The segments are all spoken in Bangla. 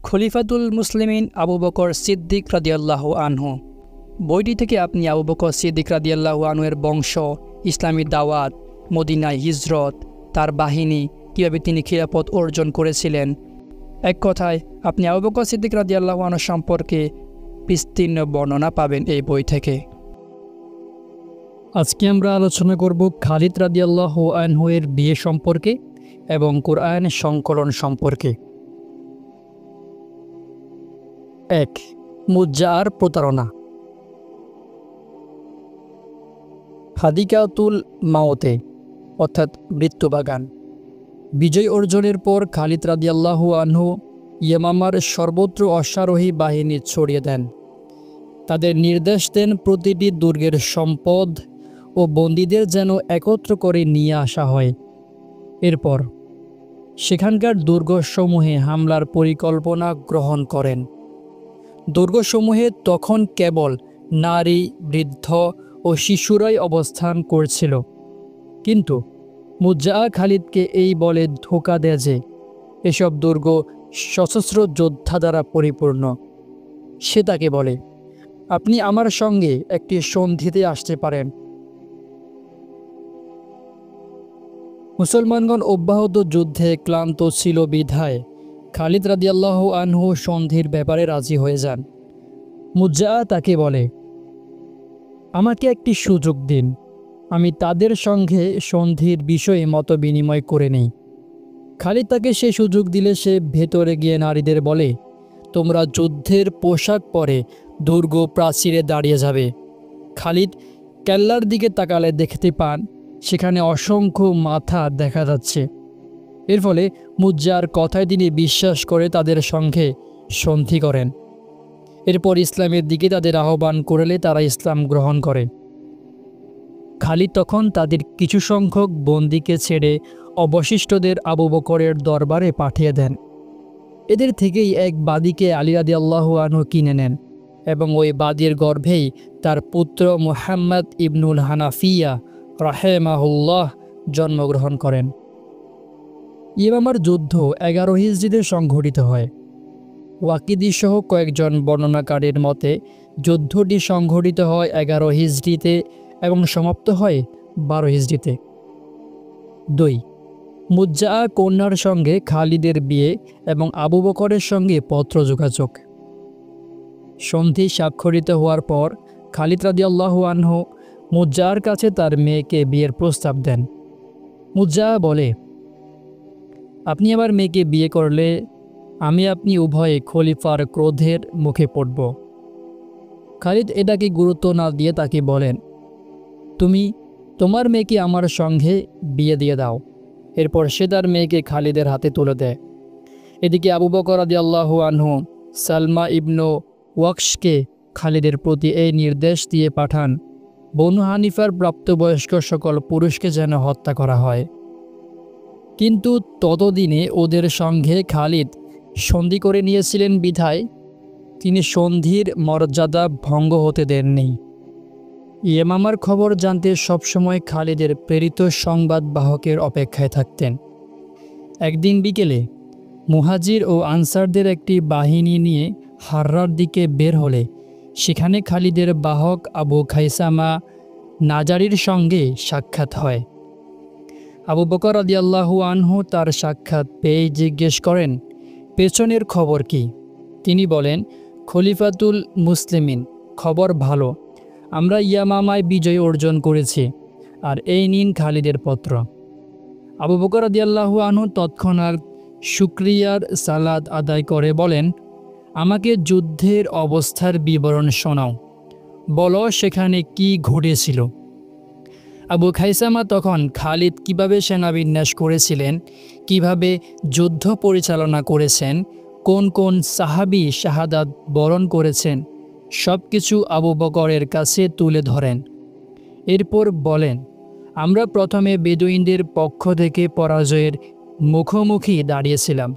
খলিফাতুল মুসলিমিন আবু বকর সিদ্দিক রাদিয়াল্লাহু আনহু। বইটি থেকে আপনি আবু বকর সিদ্দিক রাদিয়াল্লাহু আনহু এর বংশ, ইসলামী দাওয়াত, মদিনায় হিজরত, তার বাহিনী, কীভাবে তিনি খিলাফত অর্জন করেছিলেন, এক কথায় আপনি আবু বকর সিদ্দিক রাদিয়াল্লাহু আনহু সম্পর্কে বিস্তীর্ণ বর্ণনা পাবেন এই বই থেকে। আজকে আমরা আলোচনা করব খালিদ রাদিয়াল্লাহু আনহু এর বিয়ে সম্পর্কে এবং কোরআন সংকলন সম্পর্কে। ১. মুজ্জার প্রতারণা। হাদিকাতুল মাউতে অর্থাৎ মৃত্যুবাগান। বিজয় অর্জনের পর খালিদ রাদিয়াল্লাহু আনহু ইয়ামামার সর্বত্র অশ্বারোহী বাহিনী ছড়িয়ে দেন। তাদের নির্দেশ দেন প্রতিটি দুর্গের সম্পদ ও বন্দীদের যেন একত্র করে নিয়ে আসা হয়। এরপর সেখানকার দুর্গসমূহে হামলার পরিকল্পনা গ্রহণ করেন। দুর্গসমূহে তখন কেবল নারী, বৃদ্ধ ও শিশুরাই অবস্থান করছিল। কিন্তু মুজ্জা খালিদকে এই বলে ধোঁকা দেয় যে এসব দুর্গ সশস্ত্র যোদ্ধা দ্বারা পরিপূর্ণ। সে তাকে বলে, আপনি আমার সঙ্গে একটি সন্ধিতে আসতে পারেন। মুসলমানগণ অব্যাহত যুদ্ধে ক্লান্ত ছিল বিধায় খালিদ রাদিয়াল্লাহু আনহু সন্ধির ব্যাপারে রাজি হয়ে যান। মুজ্জা তাকে বলে, আমাকে একটি সুযোগ দিন, আমি তাদের সঙ্গে সন্ধির বিষয়ে মত বিনিময় করে নেই। খালিদ তাকে সে সুযোগ দিলে সে ভেতরে গিয়ে নারীদের বলে, তোমরা যুদ্ধের পোশাক পরে দুর্গ প্রাচীরে দাঁড়িয়ে যাবে। খালিদ কেল্লার দিকে তাকালে দেখতে পান সেখানে অসংখ্য মাথা দেখা যাচ্ছে। এর ফলে মুজ্জার কথায় তিনি বিশ্বাস করে তাদের সঙ্গে সন্ধি করেন। এরপর ইসলামের দিকে তাদের আহ্বান করলে তারা ইসলাম গ্রহণ করে। খালিদ তখন তাদের কিছু সংখ্যক বন্দীকে ছেড়ে অবশিষ্টদের আবু বকরের দরবারে পাঠিয়ে দেন। এদের থেকেই এক বাদীকে আলী রাদিয়াল্লাহু আনহু কিনে নেন এবং ওই বাদীর গর্ভেই তার পুত্র মুহাম্মদ ইবনুল হানাফিয়া রাহেমাহুল্লাহ জন্মগ্রহণ করেন। ইয়ামামার যুদ্ধ 11 হিজরিতে সংঘটিত হয়। ওয়াকিদি সহ কয়েকজন বর্ণনাকারীর মতে যুদ্ধটি সংঘটিত হয় 11 হিজরিতে এবং সমাপ্ত হয় 12 হিজরিতে। 2. মুজ্জা কন্যার সঙ্গে খালিদের বিয়ে এবং আবু বকরের সঙ্গে পত্র যোগাযোগ। সন্ধি স্বাক্ষরিত হওয়ার পর খালিদ রাদিয়াল্লাহু আনহু মুজ্জার কাছে তার মেয়েকে বিয়ের প্রস্তাব দেন। মুজ্জা বলে, আপনি আমার মেয়েকে বিয়ে করলে আমি আপনি উভয়ে খলিফার ক্রোধের মুখে পড়ব। খালিদ এটাকে গুরুত্ব না দিয়ে তাকে বলেন, তুমি তোমার মেয়েকে আমার সঙ্গে বিয়ে দিয়ে দাও। এরপর সে তার মেয়েকে খালিদের হাতে তুলে দেয়। এদিকে আবু বকর রাদিয়াল্লাহু আনহু সালমা ইবনু ওয়াকশকে খালিদের প্রতি এই নির্দেশ দিয়ে পাঠান, বনু হানিফার প্রাপ্তবয়স্ক সকল পুরুষকে যেন হত্যা করা হয়। কিন্তু ততদিনে ওদের সঙ্গে খালিদ সন্ধি করে নিয়েছিলেন বিধায় তিনি সন্ধির মর্যাদা ভঙ্গ হতে দেননি। ইয়ামামার খবর জানতে সবসময় খালিদের প্রেরিত সংবাদবাহকের অপেক্ষায় থাকতেন। একদিন বিকেলে মুহাজির ও আনসারদের একটি বাহিনী নিয়ে হাররার দিকে বের হলে সেখানে খালিদের বাহক আবু খাইসামা নাজারির সঙ্গে সাক্ষাৎ হয়। আবু বকর রাদিয়াল্লাহু আনহু তার সাক্ষাৎ পেয়ে জিজ্ঞেস করেন, পেছনের খবর কি? তিনি বলেন, খলিফাতুল মুসলিমিন, খবর ভালো, আমরা ইয়ামামায় বিজয় অর্জন করেছি, আর এই নিন খালিদের পত্র। আবু বকর রাদিয়াল্লাহু আনহু তৎক্ষণাৎ শুকরিয়ার সালাত আদায় করে বলেন, আমাকে যুদ্ধের অবস্থার বিবরণ শোনাও, বলো সেখানে কি ঘটেছিল। আবু খাইসামা তখন খালিদ কিভাবে সেনাবিন্যাস করেছিলেন, কিভাবে যুদ্ধ পরিচালনা করেছেন, কোন কোন সাহাবী শাহাদাত বরণ করেছেন, সব কিছু আবু বকরের কাছে তুলে ধরেন। এরপর বলেন, আমরা প্রথমে বেদুইনদের পক্ষ থেকে পরাজয়ের মুখোমুখি দাঁড়িয়েছিলাম।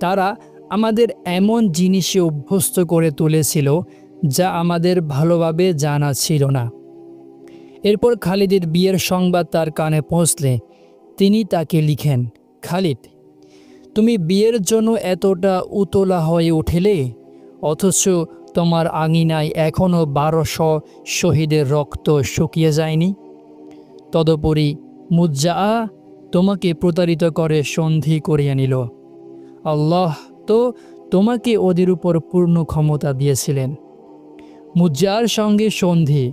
তারা আমাদের এমন জিনিসে অভ্যস্ত করে তুলেছিল যা আমাদের ভালোভাবে জানা ছিল না। এরপর খালিদের বিয়ের সংবাদ তার কানে পৌঁছলে তিনি তাকে লিখেন, খালিদ, তুমি বিয়ের জন্য এতটা উতলা হয়ে উঠলে, অথচ তোমার আঙিনায় এখনও 1200 শহীদের রক্ত শুকিয়ে যায়নি। তদুপরি মুজ্জাআ তোমাকে প্রতারিত করে সন্ধি করিয়ে নিল। আল্লাহ তো তোমাকে ওদের উপর পূর্ণ ক্ষমতা দিয়েছিলেন। মুজ্জাআর সঙ্গে সন্ধি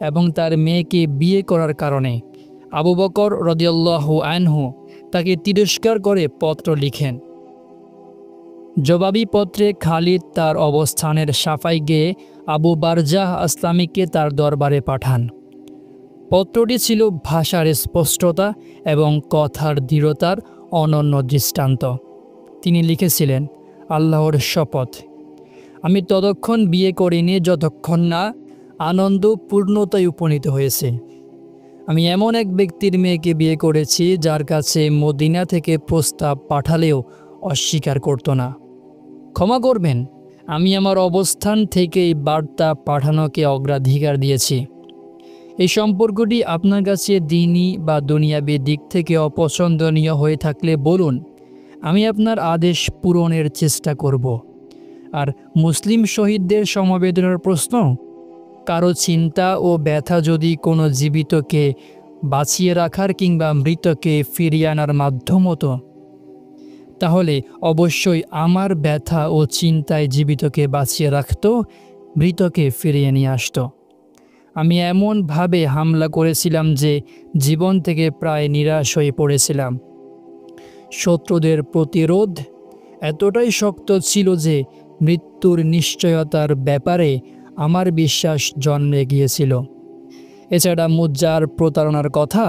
এবং তার মেয়েকে বিয়ে করার কারণে আবু বকর রাদিয়াল্লাহু আনহু তাকে তিরস্কার করে পত্র লিখেন। জবাবি পত্রে খালিদ তার অবস্থানের সাফাই গেয়ে আবু বারজাহ আসলামীকে তার দরবারে পাঠান। পত্রটি ছিল ভাষার স্পষ্টতা এবং কথার দৃঢ়তার অনন্য দৃষ্টান্ত। তিনি লিখেছিলেন, আল্লাহর শপথ, আমি ততক্ষণ বিয়ে করিনি যতক্ষণ না আনন্দ পূর্ণতায় উপনীত হয়েছে। আমি এমন এক ব্যক্তির মেয়েকে বিয়ে করেছি যার কাছে মদিনা থেকে প্রস্তাব পাঠালেও অস্বীকার করত না। ক্ষমা করবেন, আমি আমার অবস্থান থেকেই বার্তা পাঠানোকে অগ্রাধিকার দিয়েছি। এই সম্পর্কটি আপনার কাছে দ্বীনি বা দুনিয়াবী দিক থেকে অপছন্দনীয় হয়ে থাকলে বলুন, আমি আপনার আদেশ পূরণের চেষ্টা করব। আর মুসলিম শহীদদের সমবেদনার প্রশ্ন, কারো চিন্তা ও ব্যথা যদি কোনো জীবিতকে বাঁচিয়ে রাখার কিংবা মৃতকে ফিরিয়ে আনার মাধ্যম হতো, তাহলে অবশ্যই আমার ব্যথা ও চিন্তায় জীবিতকে বাঁচিয়ে রাখত, মৃতকে ফিরিয়ে নিয়ে আসত। আমি এমনভাবে হামলা করেছিলাম যে জীবন থেকে প্রায় নিরাশ হয়ে পড়েছিলাম। শত্রুদের প্রতিরোধ এতটাই শক্ত ছিল যে মৃত্যুর নিশ্চয়তার ব্যাপারে আমার বিশ্বাস জন্মে গিয়েছিল। এছাড়া মুজ্জার প্রতারণার কথা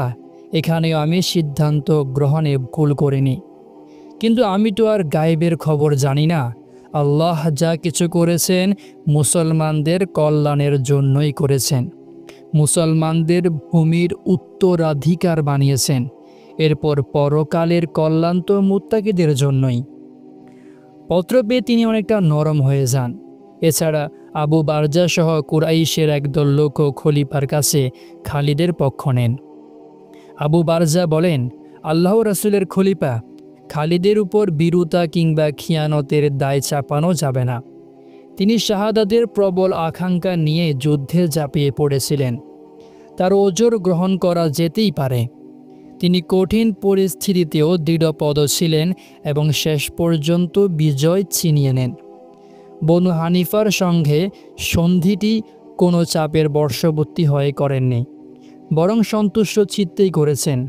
এখানেও আমি সিদ্ধান্ত গ্রহণে ভুল করিনি। কিন্তু আমি তো আর গায়েবের খবর জানি না। আল্লাহ যা কিছু করেছেন মুসলমানদের কল্যাণের জন্যই করেছেন। মুসলমানদের ভূমির উত্তরাধিকার বানিয়েছেন। এরপর পরকালের কল্যাণ তো মুত্তাকিদের জন্যই। পত্র পেয়ে তিনি অনেকটা নরম হয়ে যান। এছাড়া আবু বারজা সহ কুরাইশের একদল লোকও খলিফার কাছে খালিদের পক্ষ নেন। আবু বারজা বলেন, আল্লাহ রাসূলের খলিফা, খালিদের উপর বীরুতা কিংবা খিয়ানতের দায় চাপানো যাবে না। তিনি শাহাদাতের প্রবল আকাঙ্ক্ষা নিয়ে যুদ্ধে ঝাঁপিয়ে পড়েছিলেন। তার ওজর গ্রহণ করা যেতেই পারে। তিনি কঠিন পরিস্থিতিতেও দৃঢ়পদ ছিলেন এবং শেষ পর্যন্ত বিজয় ছিনিয়ে নেন। বনু হানিফার সঙ্গে সন্ধিটি কোনো চাপের বর্ষবর্তী হয়ে করেননি, বরং সন্তুষ্ট চিত্তেই করেছেন।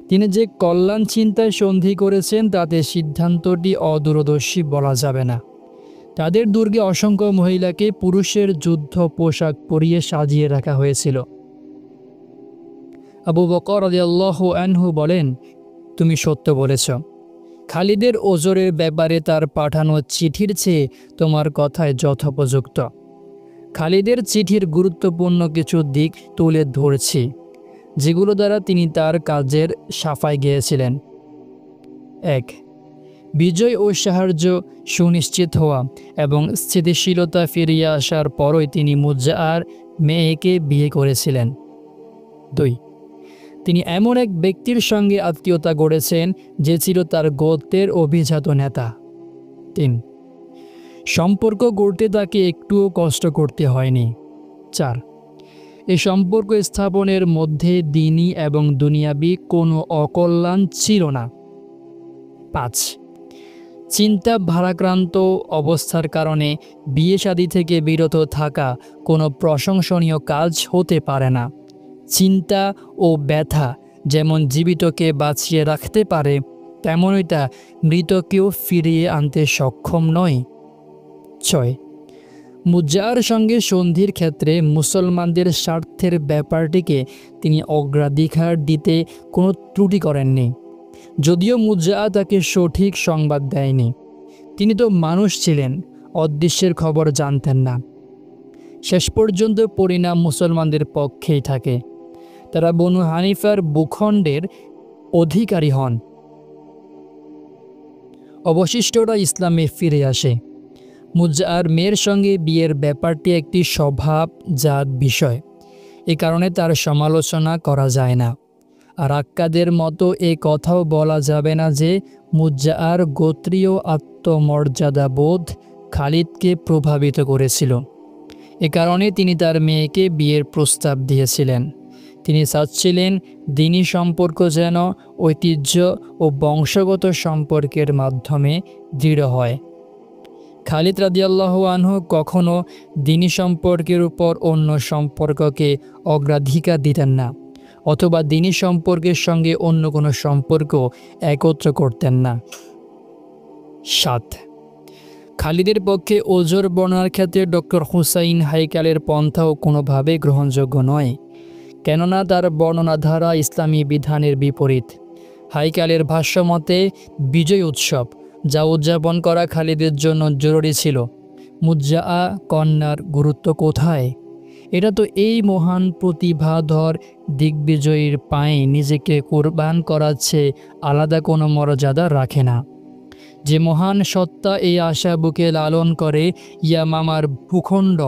তিনি যে কল্যাণ চিন্তায় সন্ধি করেছেন তাতে সিদ্ধান্তটি অদূরদর্শী বলা যাবে না। তাদের দুর্গে অসংখ্য মহিলাকে পুরুষের যুদ্ধ পোশাক পরিয়ে সাজিয়ে রাখা হয়েছিল। আবু বকর রাদিয়াল্লাহু আনহু বলেন, তুমি সত্য বলেছ। খালিদের ওজরের ব্যাপারে তার পাঠানো চিঠির চেয়ে তোমার কথায় যথোপযুক্ত। খালিদের চিঠির গুরুত্বপূর্ণ কিছু দিক তুলে ধরছি, যেগুলো দ্বারা তিনি তার কাজের সাফাই গিয়েছিলেন। 1. বিজয় ও সাহায্য সুনিশ্চিত হওয়া এবং স্থিতিশীলতা ফিরিয়ে আসার পরই তিনি মুজ্জাআর মেয়েকে বিয়ে করেছিলেন। 2. তিনি এমন এক ব্যক্তির সঙ্গে আত্মীয়তা গড়েছেন যে ছিল তার গোত্রের অভিজাত নেতা। 3. সম্পর্ক গড়তে তাকে একটুও কষ্ট করতে হয়নি। 4. এই সম্পর্ক স্থাপনের মধ্যে দ্বীনি এবং দুনিয়াবি কোনো অকল্যাণ ছিল না। 5. চিন্তা ভারাক্রান্ত অবস্থার কারণে বিয়ে শাদী থেকে বিরত থাকা কোনো প্রশংসনীয় কাজ হতে পারে না। চিন্তা ও ব্যথা যেমন জীবিতকে বাঁচিয়ে রাখতে পারে, তেমনই তা মৃতকেও ফিরিয়ে আনতে সক্ষম নয়। 6. মুজ্জাআর সঙ্গে সন্ধির ক্ষেত্রে মুসলমানদের স্বার্থের ব্যাপারটিকে তিনি অগ্রাধিকার দিতে কোনো ত্রুটি করেননি। যদিও মুজ্জাআ তাকে সঠিক সংবাদ দেয়নি, তিনি তো মানুষ ছিলেন, অদৃশ্যের খবর জানতেন না। শেষ পর্যন্ত পরিণাম মুসলমানদের পক্ষেই থাকে। তারা বনু হানিফার ভূখণ্ডের অধিকারী হন। অবশিষ্টরা ইসলামে ফিরে আসে। মুজ্জাআর মেয়ের সঙ্গে বিয়ের ব্যাপারটি একটি স্বভাবজাত বিষয়, এ কারণে তার সমালোচনা করা যায় না। আর আক্কাদের মতো এ কথাও বলা যাবে না যে মুজ্জাআর গোত্রীয় আত্মমর্যাদাবোধ খালিদকে প্রভাবিত করেছিল। এ কারণে তিনি তার মেয়েকে বিয়ের প্রস্তাব দিয়েছিলেন। তিনি চাচ্ছিলেন দিনী সম্পর্ক যেন ঐতিহ্য ও বংশগত সম্পর্কের মাধ্যমে দৃঢ় হয়। খালিদ রাদিয়াল্লাহু আনহু কখনো দিনী সম্পর্কের উপর অন্য সম্পর্ককে অগ্রাধিকার দিতেন না, অথবা দিনী সম্পর্কের সঙ্গে অন্য কোনো সম্পর্ক একত্র করতেন না। ৭. খালিদের পক্ষে ওজর বর্ণনার ক্ষেত্রে ডক্টর হুসাইন হাইকালের পন্থাও কোনোভাবে গ্রহণযোগ্য নয়, কেননা তার বর্ণনাধারা ইসলামী বিধানের বিপরীত। হাইকালের ভাষ্যমতে বিজয় উৎসব যা উদযাপন করা খালিদের জন্য জরুরি ছিল। মুজ্জাআ কন্যার গুরুত্ব কোথায়? এটা তো এই মহান প্রতিভাধর দিগ্বিজয়ীর পায়ে নিজেকে কোরবান করাচ্ছে আলাদা কোনো মর্যাদা রাখে না। যে মহান সত্তা এই আশা বুকে লালন করে ইয়ামামার ভূখণ্ড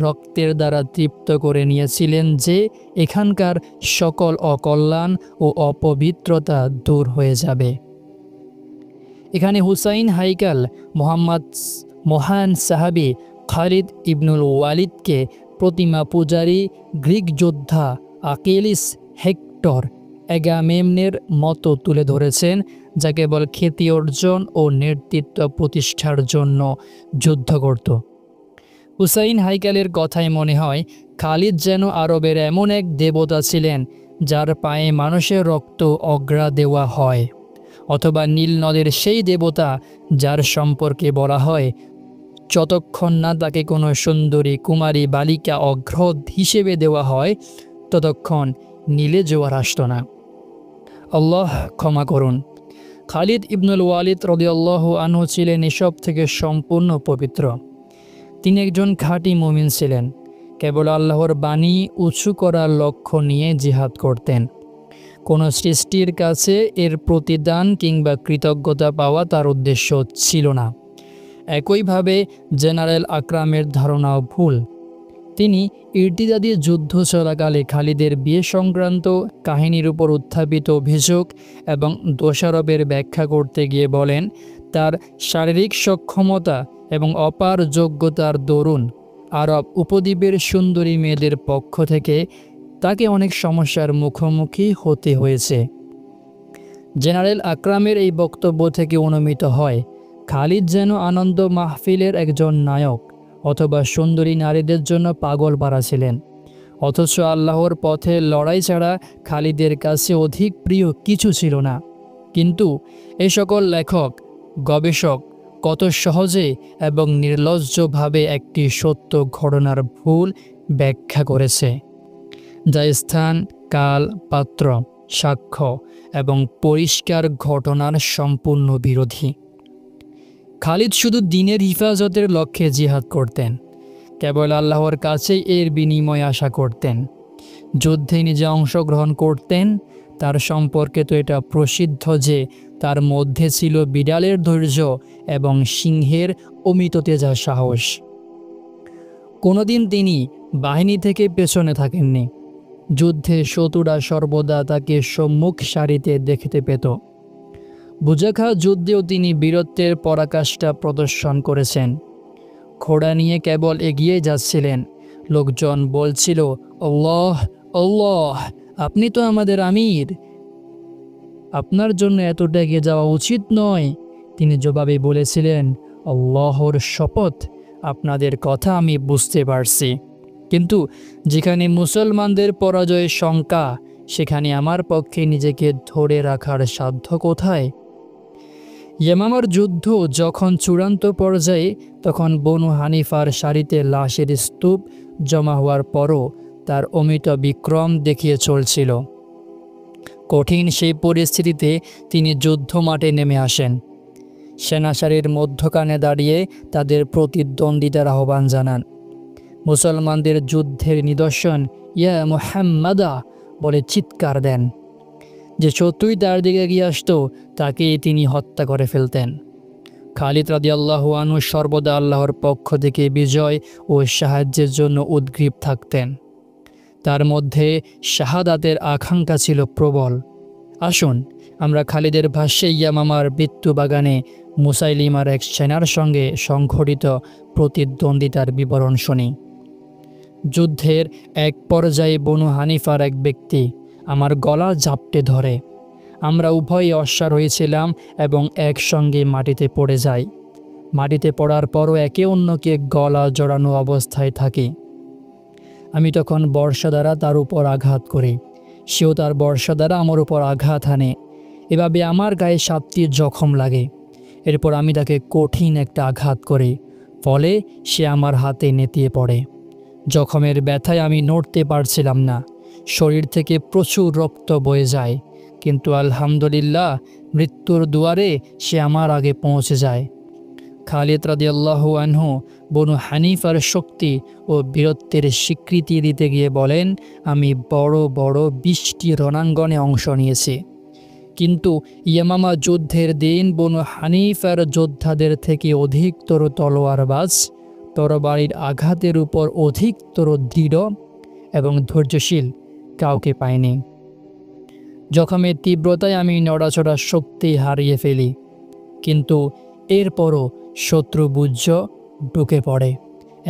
রক্তের দ্বারা তৃপ্ত করে নিয়েছিলেন যে এখানকার সকল অকল্যাণ ও অপবিত্রতা দূর হয়ে যাবে। এখানে হুসাইন হাইকাল মহান সাহাবী খালিদ ইবনুল ওয়ালিদকে প্রতিমা পূজারী গ্রিক যোদ্ধা আকিলিস হেক্টর অ্যাগামেমনের মতো তুলে ধরেছেন, যা কেবল খ্যাতি অর্জন ও নেতৃত্ব প্রতিষ্ঠার জন্য যুদ্ধ করত। হুসাইন হাইকালের কথায় মনে হয় খালিদ যেন আরবের এমন এক দেবতা ছিলেন যার পায়ে মানুষের রক্ত অগ্রা দেওয়া হয়, অথবা নীল নদের সেই দেবতা যার সম্পর্কে বলা হয় যতক্ষণ না তাকে কোনো সুন্দরী কুমারী বালিকা অগ্র হিসেবে দেওয়া হয় ততক্ষণ নীলে জোয়ার আসত না। আল্লাহ ক্ষমা করুন। খালিদ ইবনুল ওয়ালিদ রাদিয়াল্লাহু আনহু ছিলেন এসব থেকে সম্পূর্ণ পবিত্র। তিনি একজন খাঁটি মুমিন ছিলেন। কেবল আল্লাহর বাণী উঁচু করার লক্ষ্য নিয়ে জিহাদ করতেন। কোনো সৃষ্টির কাছে এর প্রতিদান কিংবা কৃতজ্ঞতা পাওয়া তার উদ্দেশ্য ছিল না। একইভাবে জেনারেল আকরামের ধারণাও ভুল। তিনি ইরতিদাদি যুদ্ধ চলাকালে খালিদের বিয়ে সংক্রান্ত কাহিনীর উপর উত্থাপিত অভিযোগ এবং দোষারোপের ব্যাখ্যা করতে গিয়ে বলেন, তার শারীরিক সক্ষমতা এবং অপার যোগ্যতার দরুন আরব উপদ্বীপের সুন্দরী মেয়েদের পক্ষ থেকে তাকে অনেক সমস্যার মুখোমুখি হতে হয়েছে। জেনারেল আকরামের এই বক্তব্য থেকে অনুমিত হয় খালিদ যেন আনন্দ মাহফিলের একজন নায়ক অথবা সুন্দরী নারীদের জন্য পাগল পারা ছিলেন, অথচ আল্লাহর পথে লড়াই ছাড়া খালিদের কাছে অধিক প্রিয় কিছু ছিল না। কিন্তু এই সকল লেখক গবেষক কত সহজে এবং নির্লজ্জভাবে একটি সত্য ঘটনার ভুল ব্যাখ্যা করেছে, যা স্থান, কাল, পাত্র, সাক্ষ্য এবং পরিষ্কার ঘটনার সম্পূর্ণ বিরোধী। খালিদ শুধু দ্বীনের হিফাজতের লক্ষ্যে জিহাদ করতেন, কেবল আল্লাহর কাছেই এর বিনিময় আশা করতেন। যুদ্ধে নিজে অংশগ্রহণ করতেন। তার সম্পর্কে তো এটা প্রসিদ্ধ যে তার মধ্যে ছিল বিড়ালের ধৈর্য এবং সিংহের অমিত তেজা সাহস। কোনোদিন তিনি বাহিনী থেকে পেছনে থাকেননি। যুদ্ধে শত্রুরা সর্বদা তাকে সম্মুখ সারিতে দেখতে পেত। বুজাখা যুদ্ধেও তিনি বীরত্বের পরাকাষ্ঠা প্রদর্শন করেছেন। ঘোড়া নিয়ে কেবল এগিয়ে যাচ্ছিলেন। লোকজন বলছিল, আল্লাহ আল্লাহ, আপনি তো আমাদের আমির, আপনার জন্য এতটা এগিয়ে যাওয়া উচিত নয়। তিনি জবাবে বলেছিলেন, আল্লাহর শপথ, আপনাদের কথা আমি বুঝতে পারছি, কিন্তু যেখানে মুসলমানদের পরাজয়ের শঙ্কা, সেখানে আমার পক্ষে নিজেকে ধরে রাখার সাধ্য কোথায়? ইয়ামামার যুদ্ধ যখন চূড়ান্ত পর্যায়ে, তখন বনু হানিফার সারিতে লাশের স্তূপ জমা হওয়ার পরও তার অমিত বিক্রম দেখিয়ে চলছিল। কঠিন সেই পরিস্থিতিতে তিনি যুদ্ধ মাঠে নেমে আসেন। সেনাসারির মধ্যখানে দাঁড়িয়ে তাদের প্রতিদ্বন্দ্বিতার আহ্বান জানান। মুসলমানদের যুদ্ধের নিদর্শন ইয়া মুহাম্মাদা বলে চিৎকার দেন। যে শত্রুই তার দিকে এগিয়ে আসত তাকেই তিনি হত্যা করে ফেলতেন। খালিদ রাদিয়াল্লাহু আনহু সর্বদা আল্লাহর পক্ষ থেকে বিজয় ও সাহায্যের জন্য উদ্গ্রীব থাকতেন। তার মধ্যে শাহাদাতের আকাঙ্ক্ষা ছিল প্রবল। আসুন আমরা খালিদের ভাষ্যে ইয়ামামার মৃত্যু বাগানে মুসাইলিমার এক সেনার সঙ্গে সংঘটিত প্রতিদ্বন্দ্বিতার বিবরণ শুনি। যুদ্ধের এক পর্যায়ে বনু হানিফার এক ব্যক্তি আমার গলা জাপটে ধরে। আমরা উভয়ই অশ্বার হয়েছিলাম এবং একসঙ্গে মাটিতে পড়ে যাই। মাটিতে পড়ার পরও একে অন্যকে গলা জড়ানো অবস্থায় থাকি। আমি তখন বর্ষা দ্বারা তার উপর আঘাত করি, সেও তার বর্ষা দ্বারা আমার উপর আঘাত হানে। এভাবে আমার গায়ে 7টি জখম লাগে। এরপর আমি তাকে কঠিন একটা আঘাত করি, ফলে সে আমার হাতে নেতিয়ে পড়ে। জখমের ব্যথায় আমি নড়তে পারছিলাম না। শরীর থেকে প্রচুর রক্ত বয়ে যায়, কিন্তু আলহামদুলিল্লাহ মৃত্যুর দুয়ারে সে আমার আগে পৌঁছে যায়। খালিদ রাদিয়াল্লাহু আনহু বনু হানিফার শক্তি ও বীরত্বের স্বীকৃতি দিতে গিয়ে বলেন, আমি বড় বড় 20টি রণাঙ্গনে অংশ নিয়েছি, কিন্তু ইয়ামামা যুদ্ধের দিন বনু হানিফার যোদ্ধাদের থেকে অধিকতর তলোয়ারবাজ, তরবারির আঘাতের উপর অধিকতর দৃঢ় এবং ধৈর্যশীল কাউকে পাইনি। জখমের তীব্রতায় আমি নড়াচড়ার শক্তি হারিয়ে ফেলি, কিন্তু এরপরও শত্রু বুঝ ঢুকে পড়ে।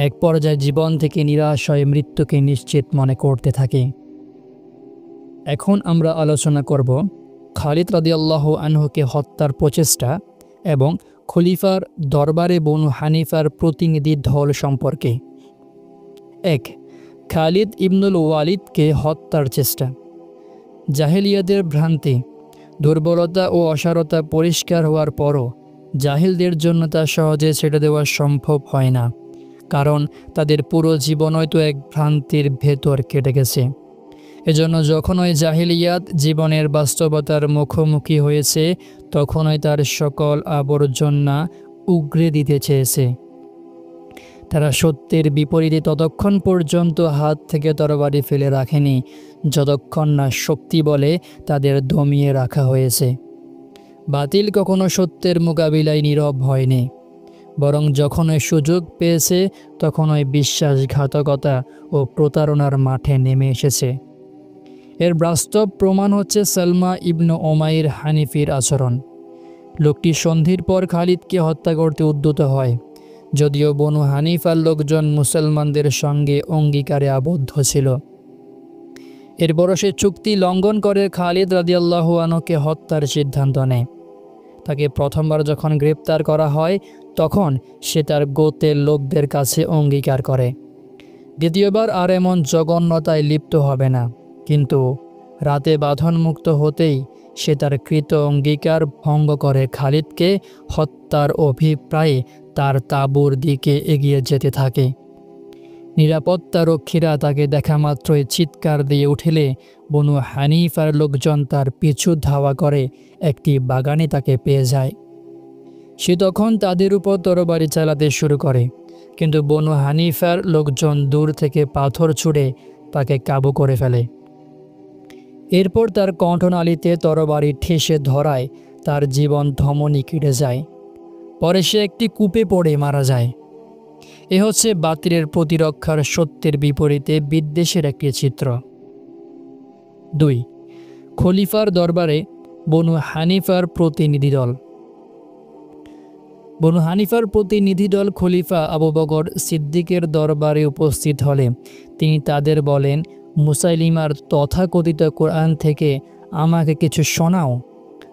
এক পর্যায়ে জীবন থেকে নিরাশ হয়ে মৃত্যুকে নিশ্চিত মনে করতে থাকি। এখন আমরা আলোচনা করব খালিদ রাদিয়াল্লাহু আনহুকে হত্যার প্রচেষ্টা এবং খলিফার দরবারে বনু হানিফার প্রতিনিধি দল সম্পর্কে। 1. খালিদ ইবনুল ওয়ালিদকে হত্যার চেষ্টা। জাহেলিয়াদের ভ্রান্তি, দুর্বলতা ও অসারতা পরিষ্কার হওয়ার পরও জাহিলদের জন্য তা সহজে ছেড়ে দেওয়া সম্ভব হয় না, কারণ তাদের পুরো জীবন হয়তো এক ভ্রান্তির ভেতর কেটে গেছে। এজন্য যখনই জাহিলিয়াত জীবনের বাস্তবতার মুখোমুখি হয়েছে, তখনই তার সকল আবর্জনা উগরে দিতে চেয়েছে। তারা সত্যের বিপরীতে ততক্ষণ পর্যন্ত হাত থেকে তরবারি ফেলে রাখেনি, যতক্ষণ না শক্তি বলে তাদের দমিয়ে রাখা হয়েছে। বাতিল কখনো সত্যের মোকাবিলায় নীরব হয়নি, বরং যখনই সুযোগ পেয়েছে তখনই বিশ্বাসঘাতকতা ও প্রতারণার মাঠে নেমে এসেছে। এর বাস্তব প্রমাণ হচ্ছে সালমা ইবনু উমাইর হানিফির আচরণ। লোকটি সন্ধির পর খালিদকে হত্যা করতে উদ্যত হয়, যদিও বনু হানিফার লোকজন মুসলমানদের সঙ্গে অঙ্গীকারে আবদ্ধ ছিল। এরপর সে চুক্তি লঙ্ঘন করে খালিদ রাদিয়াল্লাহু আনহুকে হত্যার সিদ্ধান্ত নেয়। তাকে প্রথমবার যখন গ্রেপ্তার করা হয়, তখন সে তার গোত্রের লোকদের কাছে অঙ্গীকার করে দ্বিতীয়বার আর এমন জঘন্যতায় লিপ্ত হবে না, কিন্তু রাতে বাঁধনমুক্ত হতেই সে তার কৃত অঙ্গীকার ভঙ্গ করে খালিদকে হত্যার অভিপ্রায়ে তার তাঁবুর দিকে এগিয়ে যেতে থাকে। নিরাপত্তারক্ষীরা তাকে দেখা মাত্রই চিৎকার দিয়ে উঠলে বনু হানিফার লোকজন তার পিছু ধাওয়া করে একটি বাগানে তাকে পেয়ে যায়। সে তখন তাদের উপর তরবারি চালাতে শুরু করে, কিন্তু বনু হানিফার লোকজন দূর থেকে পাথর ছুঁড়ে তাকে কাবু করে ফেলে। এরপর তার কণ্ঠনালীতে তরবারি ঠেসে ধরায় তার জীবন ধমনী কেটে যায়। পরে সে একটি কূপে পড়ে মারা যায়। এ হচ্ছে বাতিলের প্রতিরক্ষার সত্যের বিপরীতে বিদ্বেষের একটি চিত্র। 2. খলিফার দরবারে বনু হানিফার প্রতিনিধি দল। বনু হানিফার প্রতিনিধি দল খলিফা আবু বকর সিদ্দিকের দরবারে উপস্থিত হলে তিনি তাদের বলেন, মুসাইলিমার তথাকথিত কোরআন থেকে আমাকে কিছু শোনাও।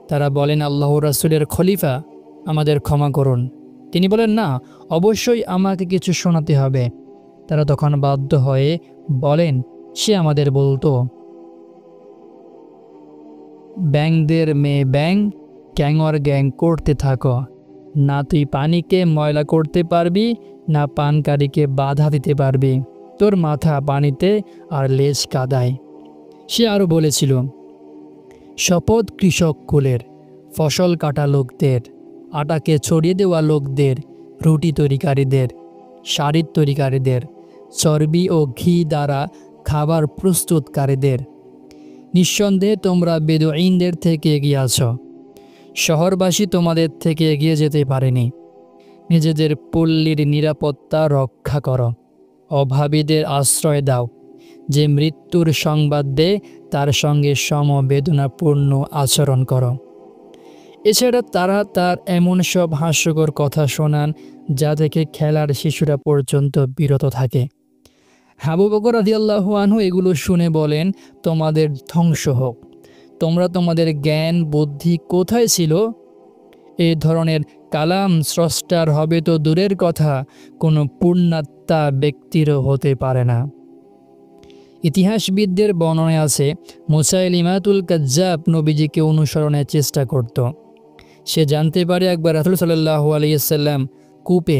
তারা বলেন, আল্লাহ রাসূলের খলিফা, আমাদের ক্ষমা করুন। তিনি বলেন, না, অবশ্যই আমাকে কিছু শোনাতে হবে। তারা তখন বাধ্য হয়ে বলেন, সে আমাদের বলতো, ব্যাংদের মেয়ে ব্যাং, গ্যাংর গ্যাং করতে থাকো। না তুই পানিকে ময়লা করতে পারবি, না পানকারীকে বাধা দিতে পারবি। তোর মাথা পানিতে আর লেজ কাদায়। সে আরও বলেছিল, শপথ কৃষক কুলের, ফসল কাটা লোকদের, আটাকে ছড়িয়ে দেওয়া লোকদের, রুটি তৈরিকারীদের, শাড়ির তৈরিকারীদের, চর্বি ও ঘি দ্বারা খাবার প্রস্তুতকারীদের। নিঃসন্দেহে তোমরা বেদুইনদের থেকে এগিয়ে আছো। শহরবাসী তোমাদের থেকে এগিয়ে যেতে পারেনি। নিজেদের পল্লীর নিরাপত্তা রক্ষা করো, অভাবীদের আশ্রয় দাও, যে মৃত্যুর সংবাদ দেয় তার সঙ্গে সমবেদনাপূর্ণ আচরণ করো। এছাড়া তারা তার এমন সব হাস্যকর কথা শোনান যা থেকে খেলার শিশুরা পর্যন্ত বিরত থাকে। আবু বকর রাদিয়াল্লাহু আনহু এগুলো শুনে বলেন, তোমাদের ধ্বংস হোক, তোমরা তোমাদের জ্ঞান বুদ্ধি কোথায় ছিল? এই ধরনের কালাম স্রষ্টার হবে তো দূরের কথা, কোনো পূর্ণাত্মা ব্যক্তিরও হতে পারে না। ইতিহাসবিদদের বর্ণনায় আছে, মুসাইলিমাতুল কাজ্জাব নবীজিকে অনুসরণের চেষ্টা করত। সে জানতে পারে একবার রাসূল সাল্লাল্লাহু আলাইহি সাল্লাম কূপে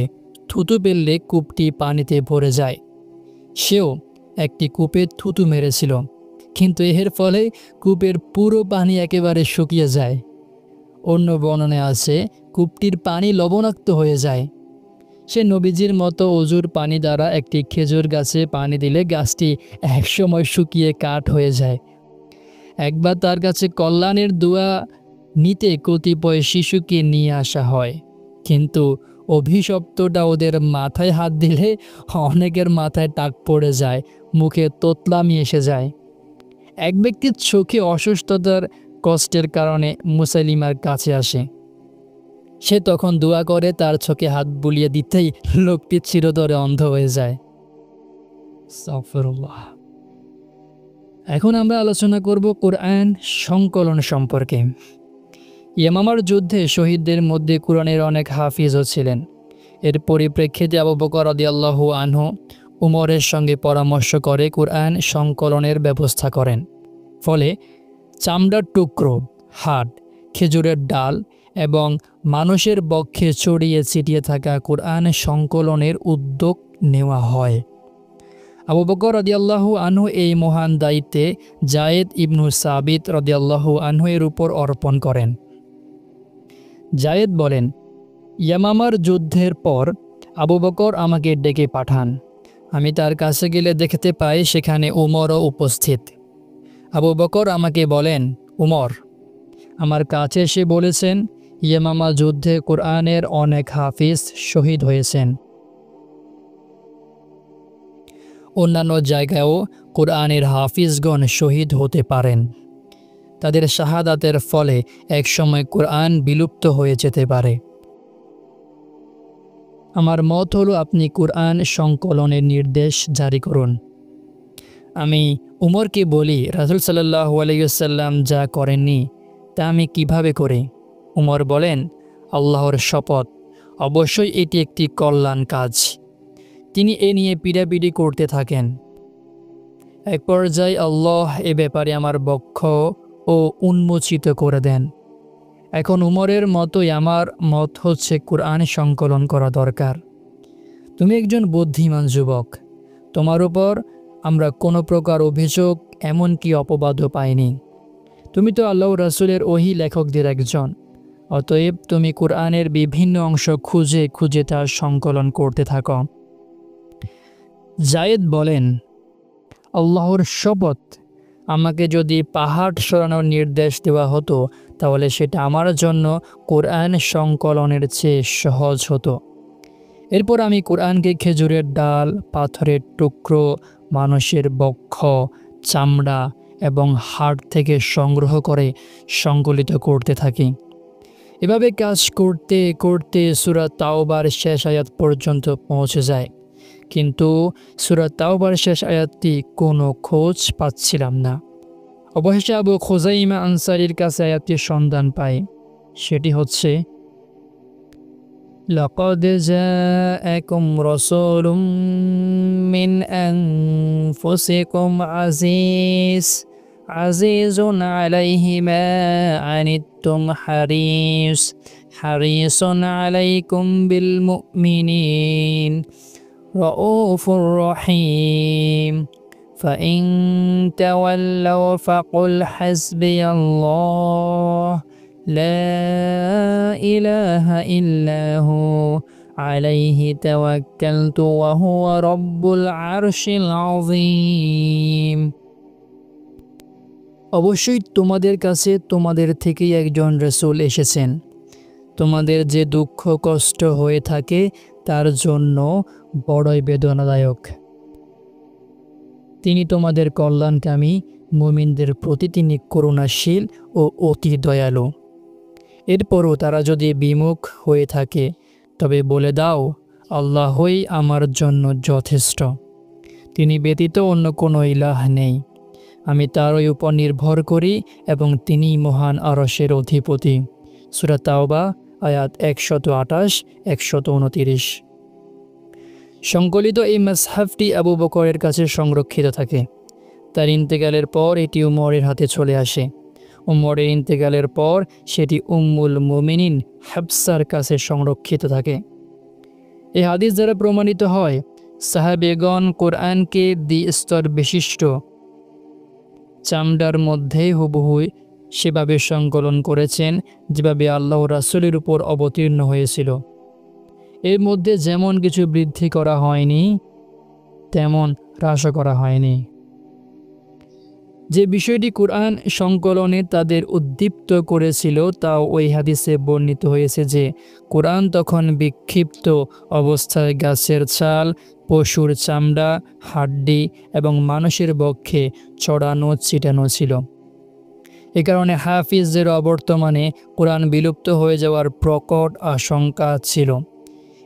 থুতু ফেললে কূপটি পানিতে ভরে যায়। সেও একটি কূপে থুতু মেরেছিল, কিন্তু এর ফলে কূপের পুরো পানি একেবারে শুকিয়ে যায়। অন্য বর্ণনায় আছে কূপটির পানি লবণাক্ত হয়ে যায়। সে নবীজির মতো অজুর পানি দ্বারা একটি খেজুর গাছে পানি দিলে গাছটি একসময় শুকিয়ে কাঠ হয়ে যায়। একবার তার কাছে কল্যাণের দোয়া নিতে কতিপয় শিশুকে নিয়ে আসা হয়, কিন্তু অভিশপ্তটা ওদের মাথায় হাত দিলে অনেকের মাথায় টাক পড়ে যায়, মুখে তোতলামি এসে যায়। এক ব্যক্তির চোখে অসুস্থতার কষ্টের কারণে মুসাইলিমার কাছে আসে। সে তখন দোয়া করে, তার চোখে হাত বুলিয়ে দিতেই লোকটি চিরতরে অন্ধ হয়ে যায়। আস্তাগফিরুল্লাহ। এখন আমরা আলোচনা করব কোরআন সংকলন সম্পর্কে। ইয়ামামার যুদ্ধে শহীদদের মধ্যে কোরআনের অনেক হাফিজও ছিলেন। এর পরিপ্রেক্ষিতে আবু বকর রাদিয়াল্লাহু আনহু উমরের সঙ্গে পরামর্শ করে কোরআন সংকলনের ব্যবস্থা করেন। ফলে চামড়ার টুকরো, হাড়, খেজুরের ডাল এবং মানুষের বক্ষে ছড়িয়ে ছিটিয়ে থাকা কোরআন সংকলনের উদ্যোগ নেওয়া হয়। আবু বকর রাদিয়াল্লাহু আনহু এই মহান দায়িত্বে যায়েদ ইবনু সাবিত রাদিয়াল্লাহু আনহু এর উপর অর্পণ করেন। যায়েদ বলেন, ইয়ামামার যুদ্ধের পর আবু বকর আমাকে ডেকে পাঠান। আমি তার কাছে গেলে দেখতে পাই সেখানে উমরও উপস্থিত। আবু বকর আমাকে বলেন, উমর আমার কাছে এসে বলেছেন, ইয়ামামা যুদ্ধে কোরআনের অনেক হাফিজ শহীদ হয়েছেন। অন্যান্য জায়গায়ও কোরআনের হাফিজগণ শহীদ হতে পারেন। তাদের শাহাদাতের ফলে একসময় কোরআন বিলুপ্ত হয়ে যেতে পারে। আমার মত হলো আপনি কোরআন সংকলনের নির্দেশ জারি করুন। আমি উমরকে বলি, রাসূল সাল্লাল্লাহু আলাইহি ওয়াসাল্লাম যা করেননি তা আমি কিভাবে করি? উমর বলেন, আল্লাহর শপথ, অবশ্যই এটি একটি কল্যাণ কাজ। তিনি এ নিয়ে পিড়াপিড়ি করতে থাকেন। এক পর্যায়ে আল্লাহ এ ব্যাপারে আমার বক্ষ ও উন্মোচিত করে দেন। এখন উমরের মতোই আমার মত হচ্ছে কোরআন সংকলন করা দরকার। তুমি একজন বুদ্ধিমান যুবক, তোমার উপর আমরা কোনো প্রকার অভিযোগ এমনকি অপবাদও পাইনি। তুমি তো আল্লাহ রাসূলের ওহী লেখকদের একজন, অতএব তুমি কোরআনের বিভিন্ন অংশ খুঁজে খুঁজে তার সংকলন করতে থাকো। যায়েদ বলেন, আল্লাহর শপথ, আমাকে যদি পাহাড় সরানোর নির্দেশ দেওয়া হতো তাহলে সেটা আমার জন্য কোরআন সংকলনের চেয়ে সহজ হতো। এরপর আমি কোরআনকে খেজুরের ডাল, পাথরের টুকরো, মানুষের বক্ষ, চামড়া এবং হাড় থেকে সংগ্রহ করে সংকলিত করতে থাকি। এভাবে কাজ করতে করতে সূরা তাওবার শেষ আয়াত পর্যন্ত পৌঁছে যায়, কিন্তু সূরা তাওবার শেষ আয়াতটি কোনো খোঁজ পাচ্ছিলাম না। অবশেষে আবু খুজাইমা আনসারীর কাছে আয়াতটির সন্ধান পাই। সেটি হচ্ছে, লাকাদ জাআকুম রাসূলুম মিন আনফুসিকুম আজিজুন আলাইহি মা আনিতুম হারিসুন আলাইকুম বিল মুমিনিন রাউফুর রহিম فإن تولوا فقل حسبي الله لا إله إلا هو عليه توكلت وهو رب العرش العظيم। অবশ্যই তোমাদের কাছে তোমাদের থেকেই একজন রাসূল এসেছেন। তোমাদের যে দুঃখ কষ্ট হয়ে থাকে তার জন্য বড়ই বেদনাদায়ক। তিনি তোমাদের কল্যাণকামী, মুমিনদের প্রতি তিনি করুণাশীল ও অতি দয়ালু। এরপরও তারা যদি বিমুখ হয়ে থাকে তবে বলে দাও, আল্লাহই আমার জন্য যথেষ্ট, তিনি ব্যতীত অন্য কোনো ইলাহ নেই, আমি তারই উপর নির্ভর করি এবং তিনিই মহান আরশের অধিপতি। সূরা তাওবা আয়াত 128, 129। সংকলিত এই মাসহাফটি আবু বকরের কাছে সংরক্ষিত থাকে। তার ইন্তেকালের পর এটি উমরের হাতে চলে আসে। উমরের ইন্তেকালের পর সেটি উম্মুল মুমিনিন হাফসার কাছে সংরক্ষিত থাকে। এই হাদিস দ্বারা প্রমাণিত হয় সাহাবেগণ কোরআনকে দ্বিস্তর বিশিষ্ট চামড়ার মধ্যে হুবহু সেভাবে সংকলন করেছেন যেভাবে আল্লাহ রাসূলের উপর অবতীর্ণ হয়েছিল। এর মধ্যে যেমন কিছু বৃদ্ধি করা হয়নি তেমন হ্রাসও করা হয়নি। যে বিষয়টি কোরআন সংকলনে তাদের উদ্দীপ্ত করেছিল তাও ওই হাদিসে বর্ণিত হয়েছে যে কোরআন তখন বিক্ষিপ্ত অবস্থায় গাছের ছাল, পশুর চামড়া, হাড্ডি এবং মানুষের বক্ষে ছড়ানো ছিটানো ছিল। এ কারণে হাফিজদের অবর্তমানে কোরআন বিলুপ্ত হয়ে যাওয়ার প্রকট আশঙ্কা ছিল।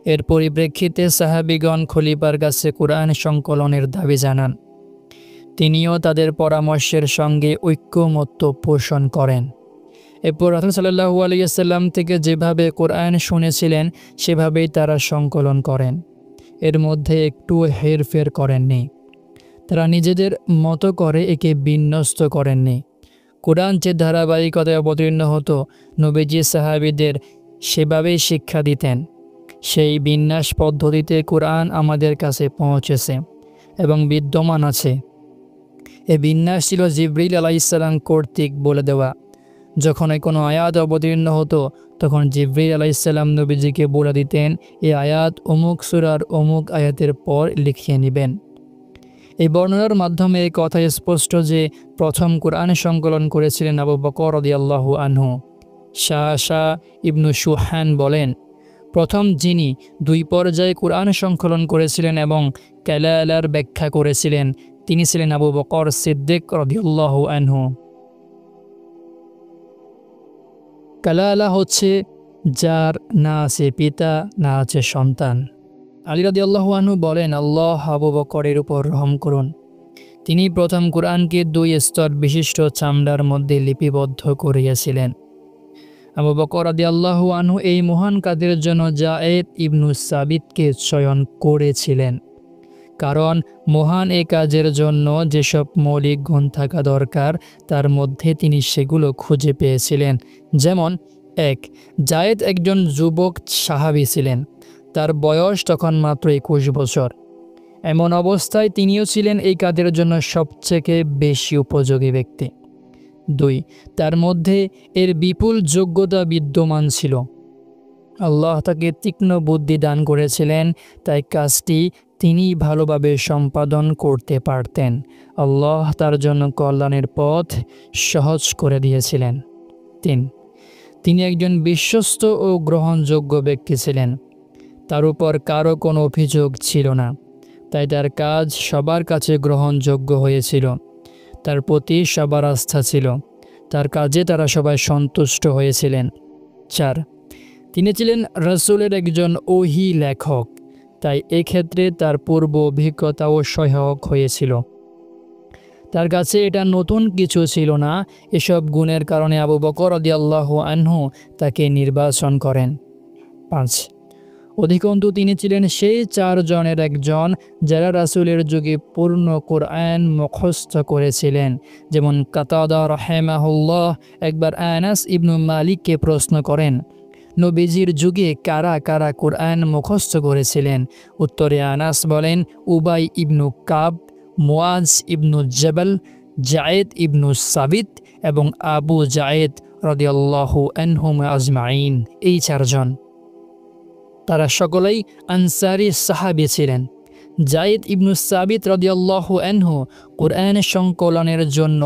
এর পরিপ্রেক্ষিতে সাহাবিগণ খলিফার কাছে কোরআন সংকলনের দাবি জানান। তিনিও তাদের পরামর্শের সঙ্গে ঐক্যমত্য পোষণ করেন। এরপর রাসূল সাল্লাল্লাহু আলাইহি ওয়াসাল্লাম থেকে যেভাবে কোরআন শুনেছিলেন সেভাবেই তারা সংকলন করেন। এর মধ্যে একটু হেরফের করেননি। তারা নিজেদের মতো করে একে বিন্যস্ত করেননি। কোরআন যে ধারাবাহিকতায় অবতীর্ণ হতো নবীজি সাহাবীদের সেভাবেই শিক্ষা দিতেন। সেই বিন্যাস পদ্ধতিতে কোরআন আমাদের কাছে পৌঁছেছে এবং বিদ্যমান আছে। এই বিন্যাস ছিল জিবরিল আলাইহিস সালাম কর্তৃক বলে দেওয়া। যখন কোনো আয়াত অবতীর্ণ হতো তখন জিবরিল আলাইহিস সালাম নবীজিকে বলে দিতেন এই আয়াত অমুক সূরার অমুক আয়াতের পর লিখিয়ে নেবেন। এই বর্ণনার মাধ্যমে এই কথা স্পষ্ট যে প্রথম কোরআন সংকলন করেছিলেন আবু বকর রাদিয়াল্লাহু আনহু। শাহ ইবনু সুহান বলেন, প্রথম যিনি দুই পর্যায়ে কোরআন সংকলন করেছিলেন এবং কালালার ব্যাখ্যা করেছিলেন তিনি ছিলেন আবু বকর সিদ্দিক রাদিয়াল্লাহু আনহু। কালালা হচ্ছে যার না আছে পিতা না আছে সন্তান। আলী রাদিয়াল্লাহু আনহু বলেন, আল্লাহ আবু বকরের উপর রহম করুন, তিনি প্রথম কোরআনকে দুই স্তর বিশিষ্ট চামড়ার মধ্যে লিপিবদ্ধ করিয়াছিলেন। আবু বকর রাদিয়াল্লাহু আনহু এই মহান কাজের জন্য যায়েদ ইবনু সাবিতকে চয়ন করেছিলেন, কারণ মহান এই কাজের জন্য যেসব মৌলিক গুণ থাকা দরকার তার মধ্যে তিনি সেগুলো খুঁজে পেয়েছিলেন। যেমন 1. যায়েদ একজন যুবক সাহাবী ছিলেন, তার বয়স তখন মাত্র 21 বছর। এমন অবস্থায় তিনিও ছিলেন এই কাজের জন্য সবচেয়ে বেশি উপযোগী ব্যক্তি। 2. তার মধ্যে এর বিপুল যোগ্যতা বিদ্যমান ছিল। আল্লাহ তাকে তীক্ষ্ণ বুদ্ধি দান করেছিলেন, তাই কাজটি তিনি ভালোভাবে সম্পাদন করতে পারতেন। আল্লাহ তার জন্য কল্যাণের পথ সহজ করে দিয়েছিলেন। 3. তিনি একজন বিশ্বস্ত ও গ্রহণযোগ্য ব্যক্তি ছিলেন। তার উপর কারো কোনো অভিযোগ ছিল না, তাই তার কাজ সবার কাছে গ্রহণযোগ্য হয়েছিল। তার প্রতি সবার আস্থা ছিল, তার কাজে তারা সবাই সন্তুষ্ট হয়েছিলেন। 4. তিনি ছিলেন রাসূলের একজন ওহী লেখক, তাই এক্ষেত্রে তার পূর্ব অভিজ্ঞতাও সহায়ক হয়েছিল। তার কাছে এটা নতুন কিছু ছিল না। এসব গুণের কারণে আবু বকর রাদিয়াল্লাহু আনহু তাকে নির্বাচন করেন। 5. অধিকন্তু তিনি ছিলেন সেই 4 জনের একজন যারা রাসূলের যুগে পূর্ণ কোরআন মুখস্থ করেছিলেন। যেমন কাতাদা রাহিমাহুল্লাহ একবার আনাস ইবনু মালিককে প্রশ্ন করেন, নবীজির যুগে কারা কারা কোরআন মুখস্থ করেছিলেন? উত্তরে আনাস বলেন, উবাই ইবনু কাব, মুআজ ইবনু জাবাল, যায়েদ ইবনু সাবিত এবং আবু যায়েদ রাদিয়াল্লাহু আনহুম আজমাইন। এই 4 জন, তারা সকলেই আনসারী সাহাবী ছিলেন। যায়েদ ইবনু সাবিত রাদিয়াল্লাহু আনহু কোরআন সংকলনের জন্য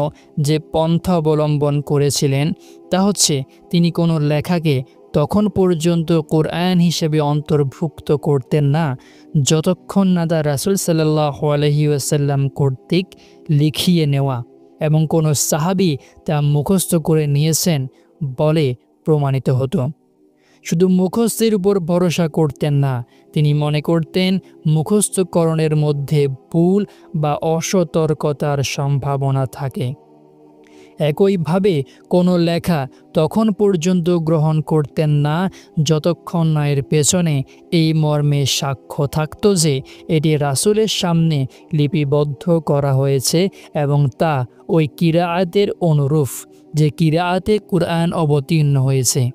যে পন্থা অবলম্বন করেছিলেন তা হচ্ছে তিনি কোনো লেখাকে তখন পর্যন্ত কোরআন হিসেবে অন্তর্ভুক্ত করতেন না যতক্ষণ না তা রাসূল সাল্লাল্লাহু আলাইহি ওয়াসাল্লাম কর্তৃক লিখিয়ে নেওয়া এবং কোনো সাহাবী তা মুখস্থ করে নিয়েছেন বলে প্রমাণিত হতো। শুধু মুখস্থের উপর ভরসা করতেন না, তিনি মনে করতেন মুখস্থকরণের মধ্যে ভুল বা অসতর্কতার সম্ভাবনা থাকে। একইভাবে কোনো লেখা তখন পর্যন্ত গ্রহণ করতেন না যতক্ষণ না এর পেছনে এই মর্মে সাক্ষ্য থাকত যে এটি রাসূলের সামনে লিপিবদ্ধ করা হয়েছে এবং তা ওই কিরাআতের অনুরূপ যে কিরাআতে কুরআন অবতীর্ণ হয়েছে।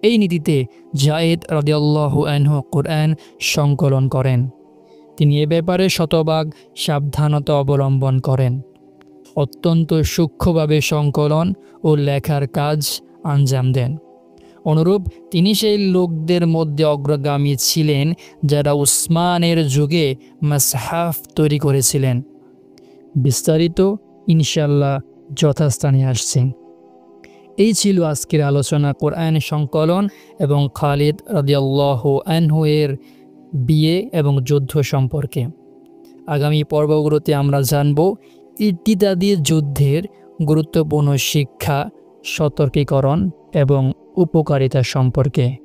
এই নীতিতে যায়েদ রাদিয়াল্লাহু আনহু কুরআন সংকলন করেন। তিনি এ ব্যাপারে শতভাগ সাবধানতা অবলম্বন করেন। অত্যন্ত সূক্ষ্মভাবে সংকলন ও লেখার কাজ আঞ্জাম দেন। অনুরূপ তিনি সেই লোকদের মধ্যে অগ্রগামী ছিলেন যারা উসমানের যুগে মাসহাফ তৈরি করেছিলেন। বিস্তারিত ইনশাআল্লাহ যথাস্থানে আসছে। এই ছিল আজকের আলোচনা কোরআন সংকলন এবং খালিদ রাদিয়াল্লাহু আনহু এর বিয়ে এবং যুদ্ধ সম্পর্কে। আগামী পর্বগুলোতে আমরা জানব ইত্যাদি যুদ্ধের গুরুত্বপূর্ণ শিক্ষা, সতর্কীকরণ এবং উপকারিতা সম্পর্কে।